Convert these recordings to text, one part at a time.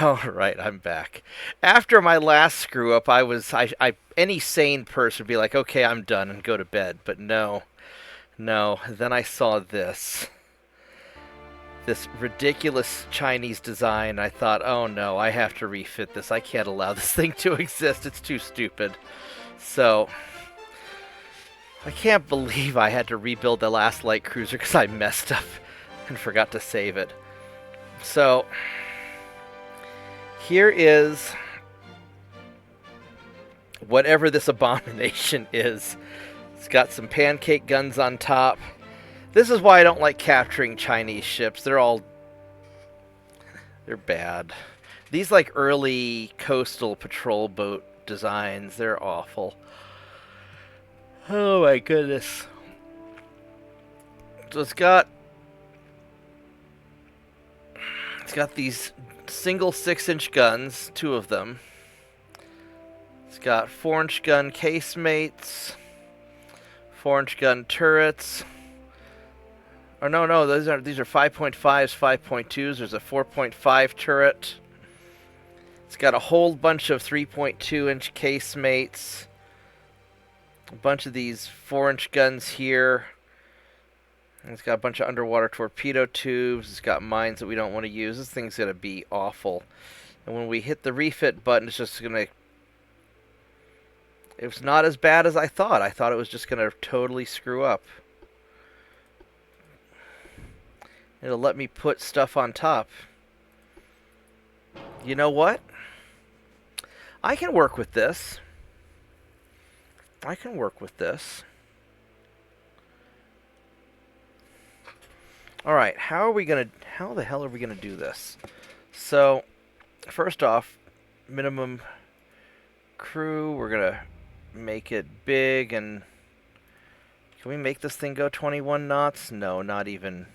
All right, I'm back. After my last screw up, any sane person would be like, okay, I'm done and go to bed. But no, no. Then I saw this ridiculous Chinese design. I thought, oh no, I have to refit this. I can't allow this thing to exist. It's too stupid. So I can't believe I had to rebuild the last light cruiser because I messed up and forgot to save it. So here is whatever this abomination is. It's got some pancake guns on top. This is why I don't like capturing Chinese ships. They're bad. These like early coastal patrol boat designs, they're awful. Oh my goodness. So it's got these single 6-inch guns, two of them. It's got 4-inch gun casemates, 4-inch gun turrets. Or no, these are 5.5s, 5.2s. There's a 4.5 turret. It's got a whole bunch of 3.2-inch casemates. A bunch of these 4-inch guns here. And it's got a bunch of underwater torpedo tubes. It's got mines that we don't want to use. This thing's going to be awful. And when we hit the refit button, it's just going to... It was not as bad as I thought. I thought it was just going to totally screw up. It'll let me put stuff on top. You know what? I can work with this. I can work with this. Alright, how the hell are we gonna do this? So, first off, minimum crew, we're gonna make it big, and can we make this thing go 21 knots? No, not even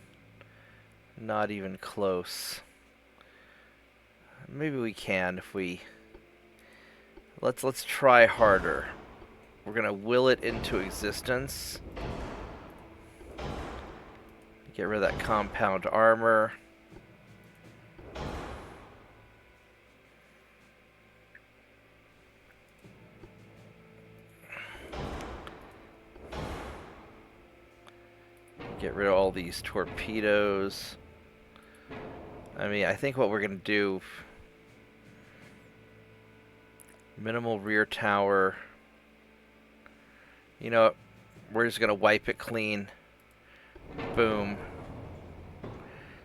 close. Maybe we can if we... Let's try harder. We're gonna will it into existence. Get rid of that compound armor. Get rid of all these torpedoes. I mean, I think what we're gonna do... Minimal rear tower. You know, we're just gonna wipe it clean. Boom.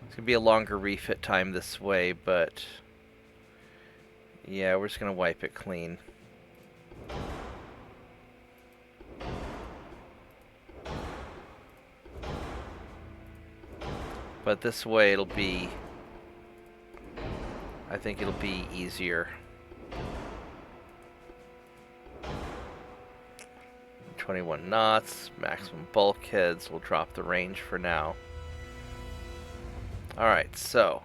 It's gonna be a longer refit time this way, but yeah, we're just gonna wipe it clean. But this way it'll be... I think it'll be easier. 21 knots, maximum bulkheads. We'll drop the range for now. Alright, so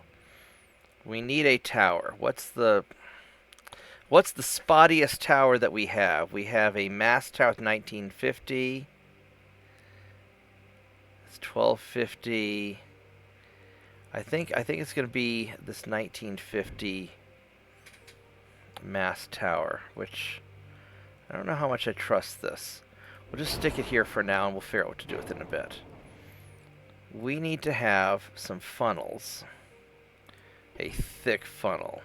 we need a tower. What's the spottiest tower that we have? We have a mast tower with 1950. It's 1250. I think it's going to be this 1950 mast tower, which I don't know how much I trust this. We'll just stick it here for now, and we'll figure out what to do with it in a bit. We need to have some funnels. A thick funnel.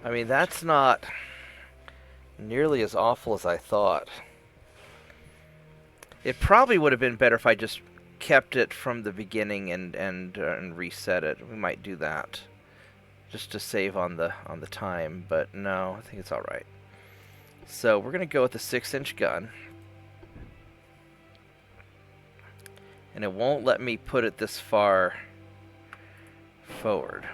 I mean, that's not nearly as awful as I thought. It probably would have been better if I just kept it from the beginning and reset it. We might do that just to save on the time, but no, I think it's all right. So we're gonna go with the 6-inch gun, and it won't let me put it this far forward.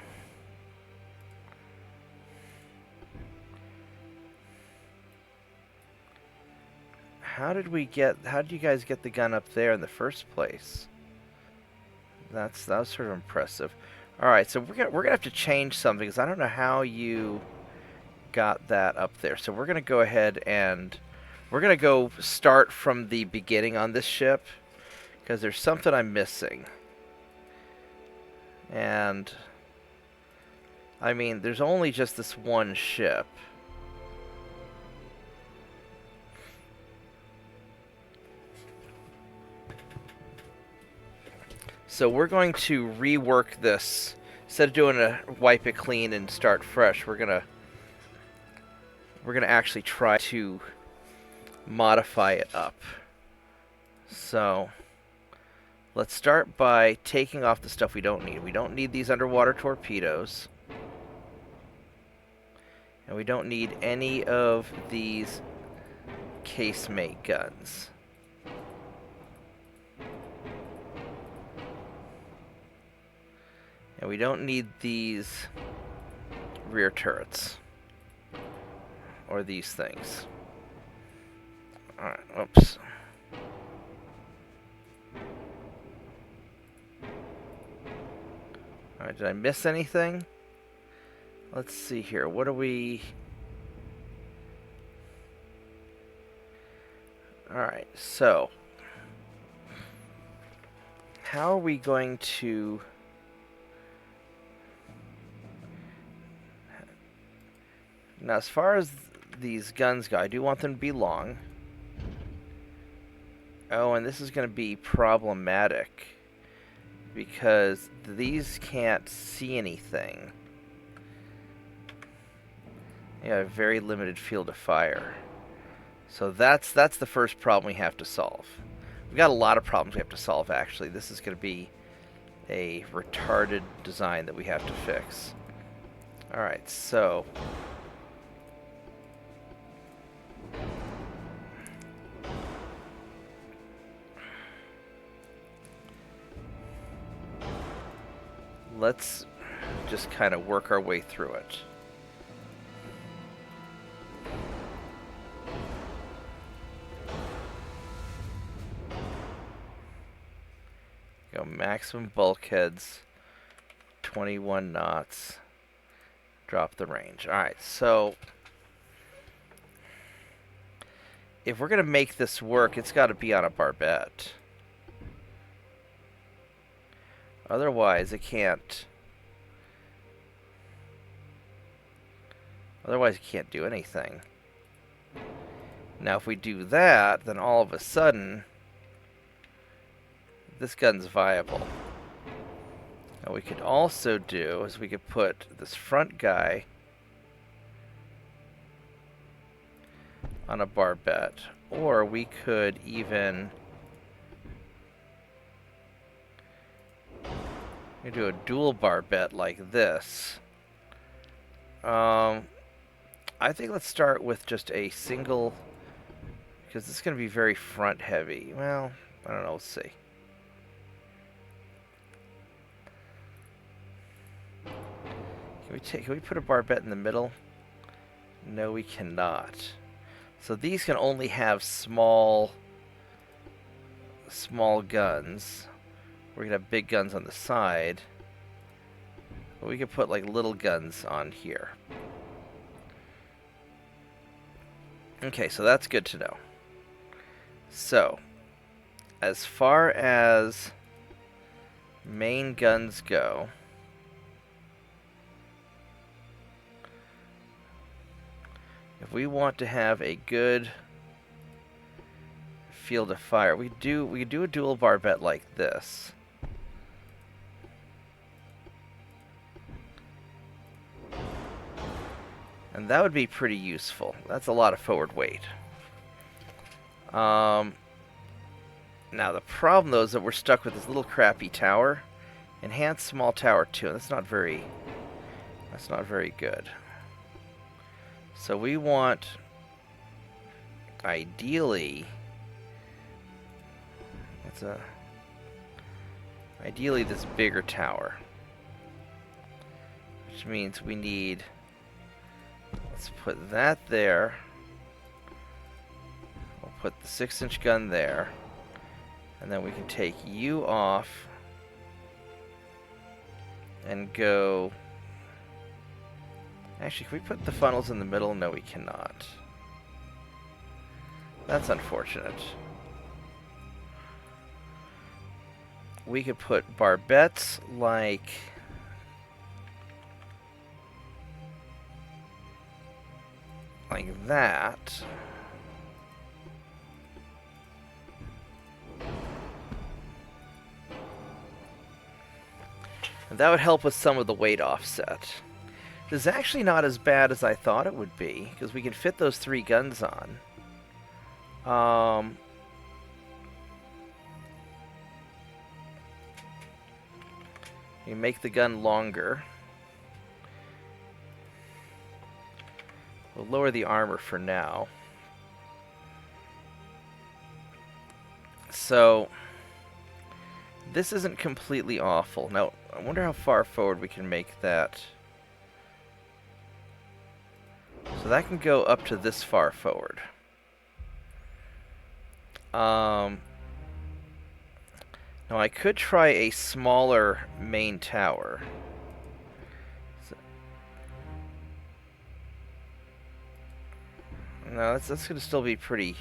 How did you guys get the gun up there in the first place? That was sort of impressive. Alright, so we're gonna have to change something, because I don't know how you got that up there. So we're gonna go ahead and we're gonna go start from the beginning on this ship, because there's something I'm missing. And I mean, there's only just this one ship. So we're going to rework this. Instead of doing a wipe it clean and start fresh, we're gonna actually try to modify it up. So let's start by taking off the stuff we don't need. We don't need these underwater torpedoes. And we don't need any of these casemate guns. And we don't need these rear turrets. Or these things. Alright, oops. Alright, did I miss anything? Let's see here. What do we... Alright, so... how are we going to... Now, as far as these guns go, I do want them to be long. Oh, and this is going to be problematic, because these can't see anything. They have a very limited field of fire. So that's the first problem we have to solve. We've got a lot of problems we have to solve, actually. This is going to be a retarded design that we have to fix. Alright, so... let's just kind of work our way through it. Go maximum bulkheads, 21 knots, drop the range. Alright, so if we're going to make this work, it's got to be on a barbette. Otherwise, it can't. Otherwise, it can't do anything. Now, if we do that, then all of a sudden, this gun's viable. What we could also do is we could put this front guy on a barbette, or we could even do a dual barbette like this. I think let's start with just a single, because this is going to be very front heavy. Well, I don't know, let's see. Can we put a barbette in the middle? No, we cannot. So these can only have small guns. We're gonna have big guns on the side. But we could put like little guns on here. Okay, so that's good to know. So, as far as main guns go, if we want to have a good field of fire, we could do a dual barbette like this. And that would be pretty useful. That's a lot of forward weight. Now the problem though is that we're stuck with this little crappy tower. Enhanced small tower 2, and that's not very good. So we want, ideally, ideally this bigger tower, which means we need, let's put that there. We'll put the 6-inch gun there, and then we can take you off and go... Actually, can we put the funnels in the middle? No, we cannot. That's unfortunate. We could put barbettes like that. And that would help with some of the weight offset. This is actually not as bad as I thought it would be, because we can fit those 3 guns on. You make the gun longer. We'll lower the armor for now. So, this isn't completely awful. Now, I wonder how far forward we can make that. So that can go up to this far forward. Now, I could try a smaller main tower. No, that's going to still be pretty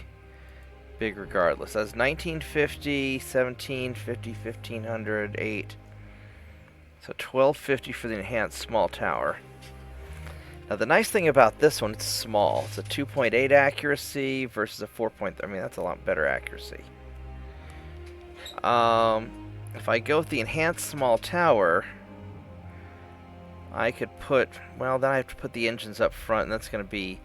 big regardless. That's 1950, 1750, 1500, 8. So 1250 for the enhanced small tower. Now the nice thing about this one, it's small. It's a 2.8 accuracy versus a 4.3. I mean, that's a lot better accuracy. If I go with the enhanced small tower, I could put... Well, then I have to put the engines up front, and that's going to be...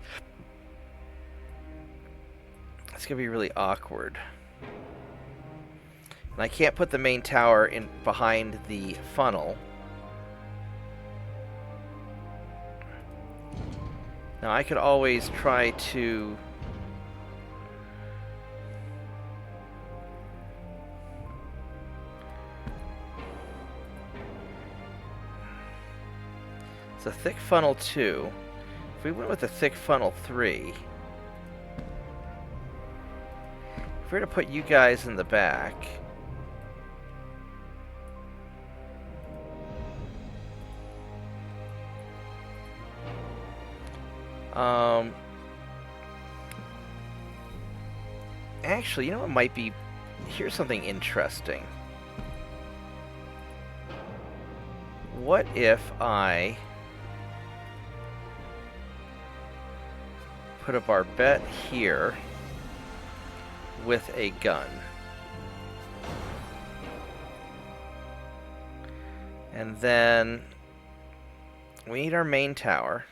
It's going to be really awkward. And I can't put the main tower in behind the funnel. Now I could always try to... It's a thick funnel 2. If we went with a thick funnel 3... If we were to put you guys in the back... Actually, you know what might be... Here's something interesting. What if I put a barbette here with a gun? And then we need our main tower.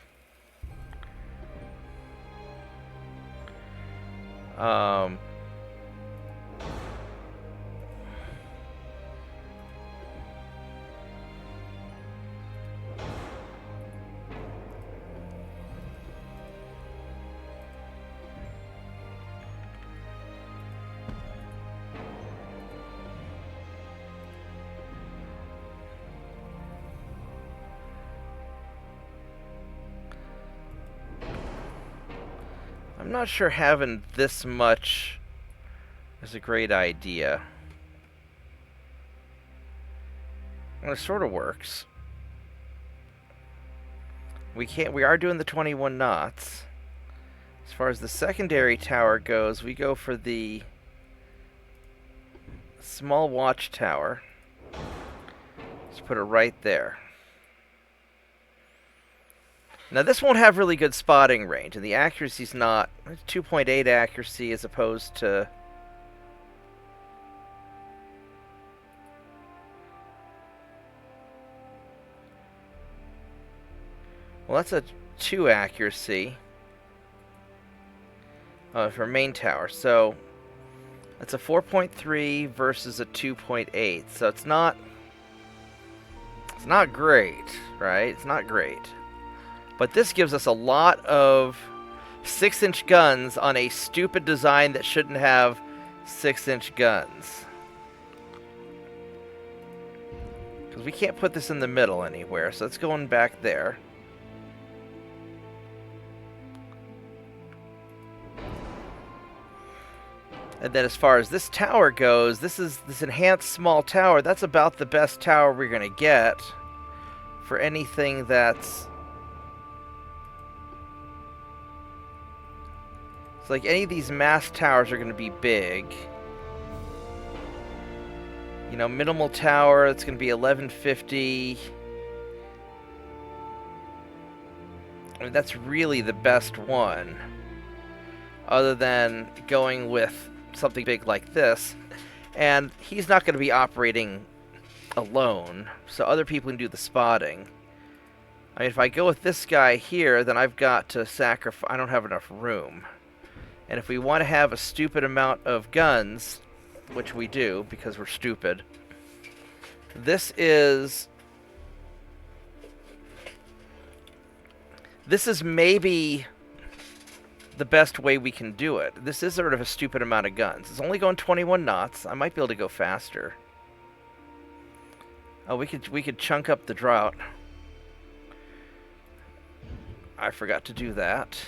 I'm not sure having this much is a great idea. Well, it sort of works. We are doing the 21 knots. As far as the secondary tower goes, we go for the small watchtower. Just put it right there. Now this won't have really good spotting range, and the accuracy's not... It's 2.8 accuracy as opposed to... Well, that's a 2 accuracy for main tower. So that's a 4.3 versus a 2.8. So it's not great, right? It's not great. But this gives us a lot of 6-inch guns on a stupid design that shouldn't have 6-inch guns. Because we can't put this in the middle anywhere, so it's going back there. And then as far as this tower goes, this enhanced small tower, that's about the best tower we're going to get for anything that's... It's like any of these mass towers are going to be big. You know, minimal tower, it's going to be 1150. I mean, that's really the best one. Other than going with something big like this. And he's not going to be operating alone, so other people can do the spotting. I mean, if I go with this guy here, then I've got to sacrifice... I don't have enough room. And if we want to have a stupid amount of guns, which we do, because we're stupid, this is maybe the best way we can do it. This is sort of a stupid amount of guns. It's only going 21 knots. I might be able to go faster. Oh, we could chunk up the drought. I forgot to do that.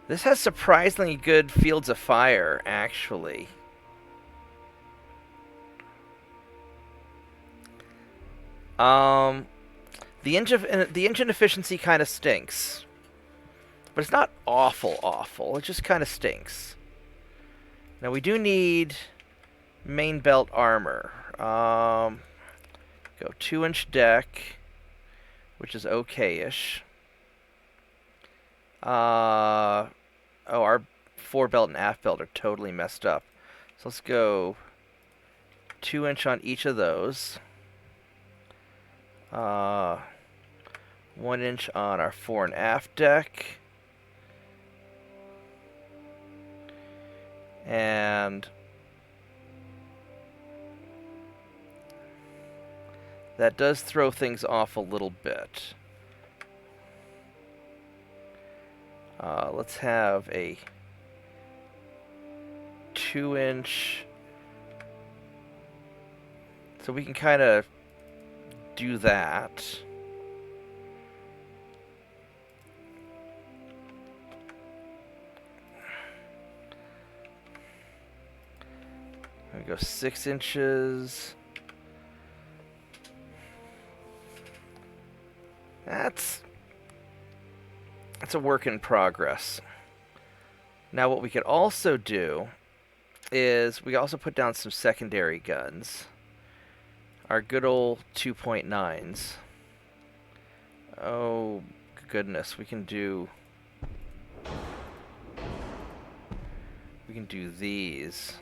This has surprisingly good fields of fire, actually. The engine efficiency kind of stinks. But it's not awful. It just kind of stinks. Now we do need main belt armor. Go 2-inch deck, which is okay-ish. Our forebelt and aft belt are totally messed up. So let's go 2-inch on each of those. 1-inch on our fore and aft deck. And that does throw things off a little bit. Let's have a 2-inch, so we can kind of do that. There we go, 6 inches. That's a work in progress. Now what we could also do is we also put down some secondary guns. Our good old 2.9s. Oh goodness, we can do these.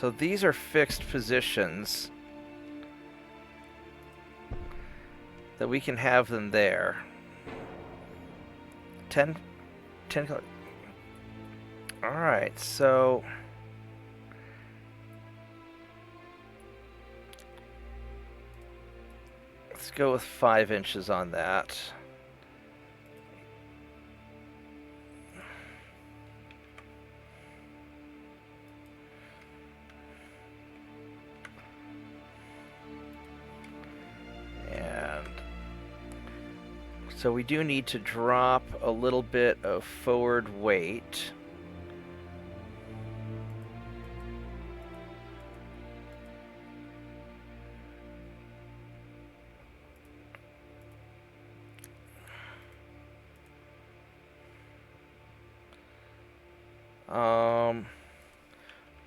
So these are fixed positions that we can have them there. 10. Alright, so let's go with 5 inches on that. So we do need to drop a little bit of forward weight.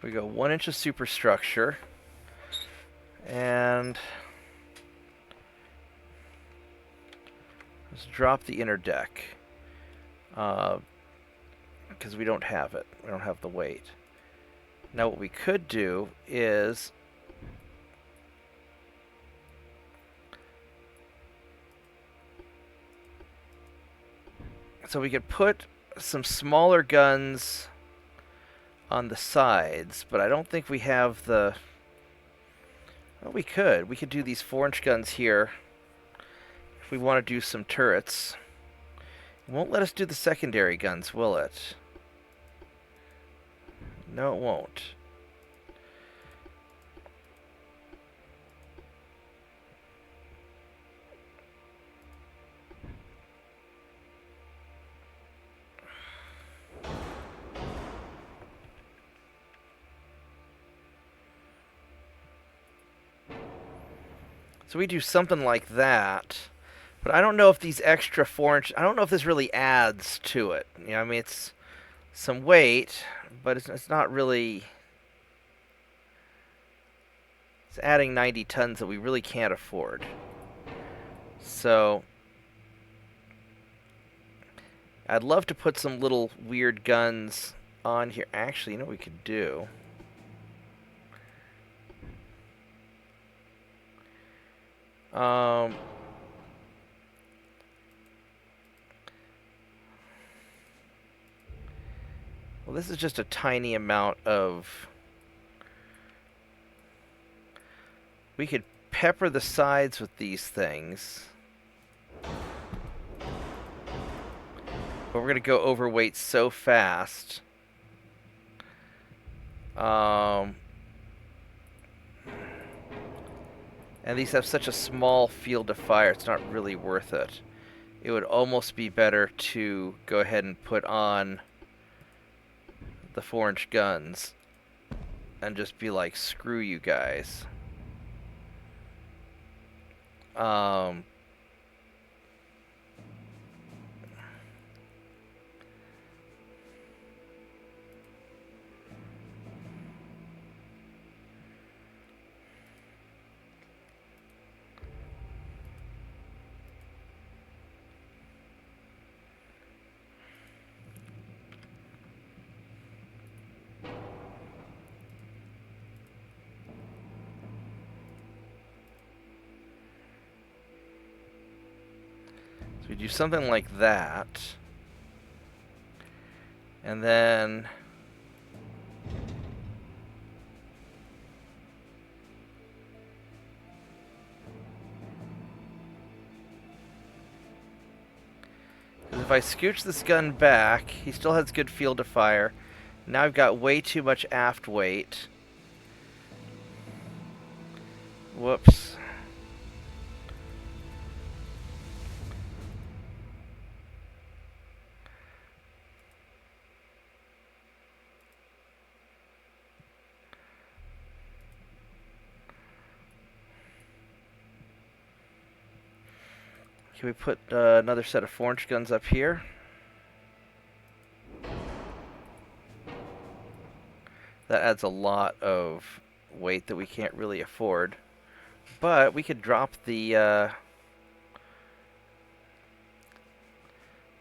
We go 1 inch of superstructure, and let's drop the inner deck, because we don't have it. We don't have the weight. Now what we could do is so we could put some smaller guns on the sides, but I don't think we have the Well, we could. We could do these 4-inch guns here if we want to do some turrets. It won't let us do the secondary guns, will it? No, it won't. So we do something like that. But I don't know if these extra 4-inch... I don't know if this really adds to it. You know, I mean, it's some weight, but it's not really... It's adding 90 tons that we really can't afford. So... I'd love to put some little weird guns on here. Actually, you know what we could do? Well, this is just a tiny amount of... We could pepper the sides with these things. But we're going to go overweight so fast. And these have such a small field of fire, it's not really worth it. It would almost be better to go ahead and put on the 4-inch guns and just be like, screw you guys. So we do something like that. And then... if I scooch this gun back, he still has good field of fire. Now I've got way too much aft weight. Whoops. Can we put another set of 4-inch guns up here? That adds a lot of weight that we can't really afford. But we could drop the... Yeah,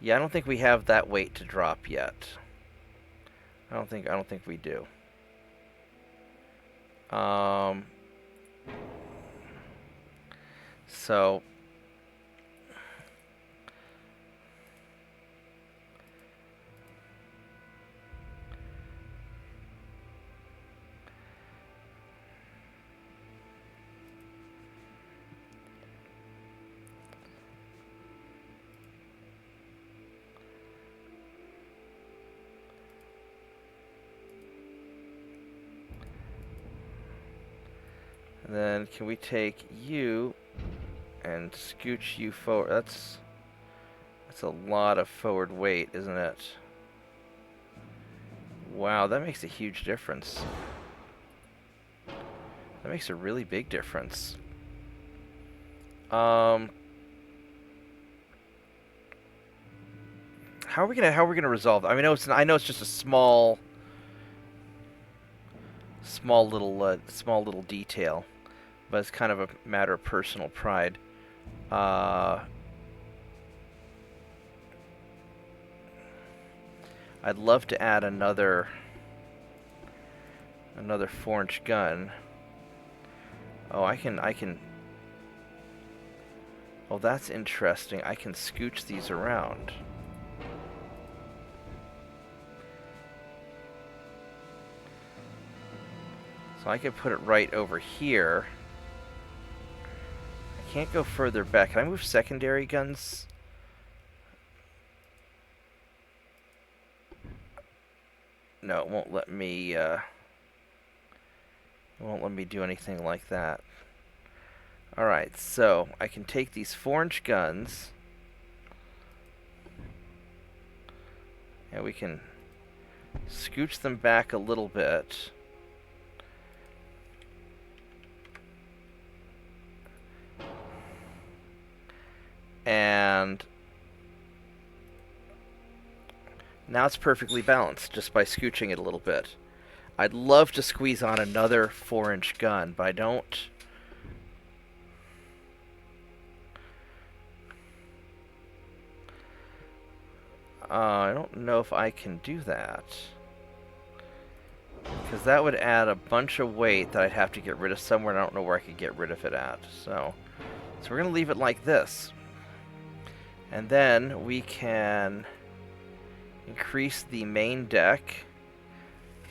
I don't think we have that weight to drop yet. I don't think we do. So... And then can we take you and scooch you forward? That's a lot of forward weight, isn't it? Wow, that makes a huge difference. That makes a really big difference. How are we gonna resolve that? I mean, I know it's just a small little detail, but it's kind of a matter of personal pride. I'd love to add another 4-inch gun. Oh, I can. Oh, that's interesting. I can scooch these around. So I could put it right over here. can't go further back. Can I move secondary guns? No, it won't let me, it won't let me do anything like that. Alright, so I can take these 4-inch guns, and we can scooch them back a little bit. And now it's perfectly balanced just by scooching it a little bit. I'd love to squeeze on another 4-inch gun, but I don't. I don't know if I can do that. Because that would add a bunch of weight that I'd have to get rid of somewhere, and I don't know where I could get rid of it at. So we're going to leave it like this. And then we can increase the main deck.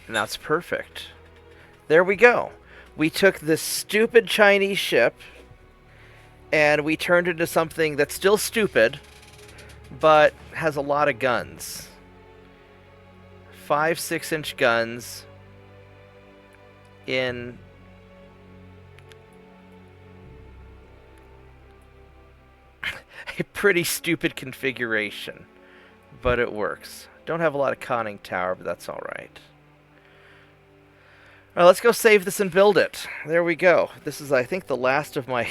And that's perfect. There we go. We took this stupid Chinese ship and we turned it into something that's still stupid, but has a lot of guns. 5 6-inch guns in a pretty stupid configuration, but it works. Don't have a lot of conning tower, but that's alright. Alright, let's go save this and build it. There we go. This is, I think, the last of my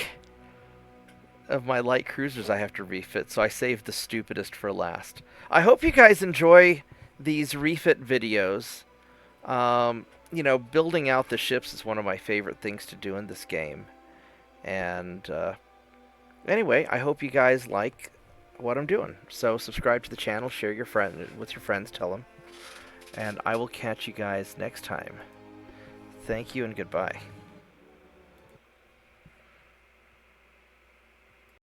light cruisers I have to refit, so I saved the stupidest for last. I hope you guys enjoy these refit videos. You know, building out the ships is one of my favorite things to do in this game. And anyway, I hope you guys like what I'm doing. So subscribe to the channel, share with your friends, tell them. And I will catch you guys next time. Thank you and goodbye.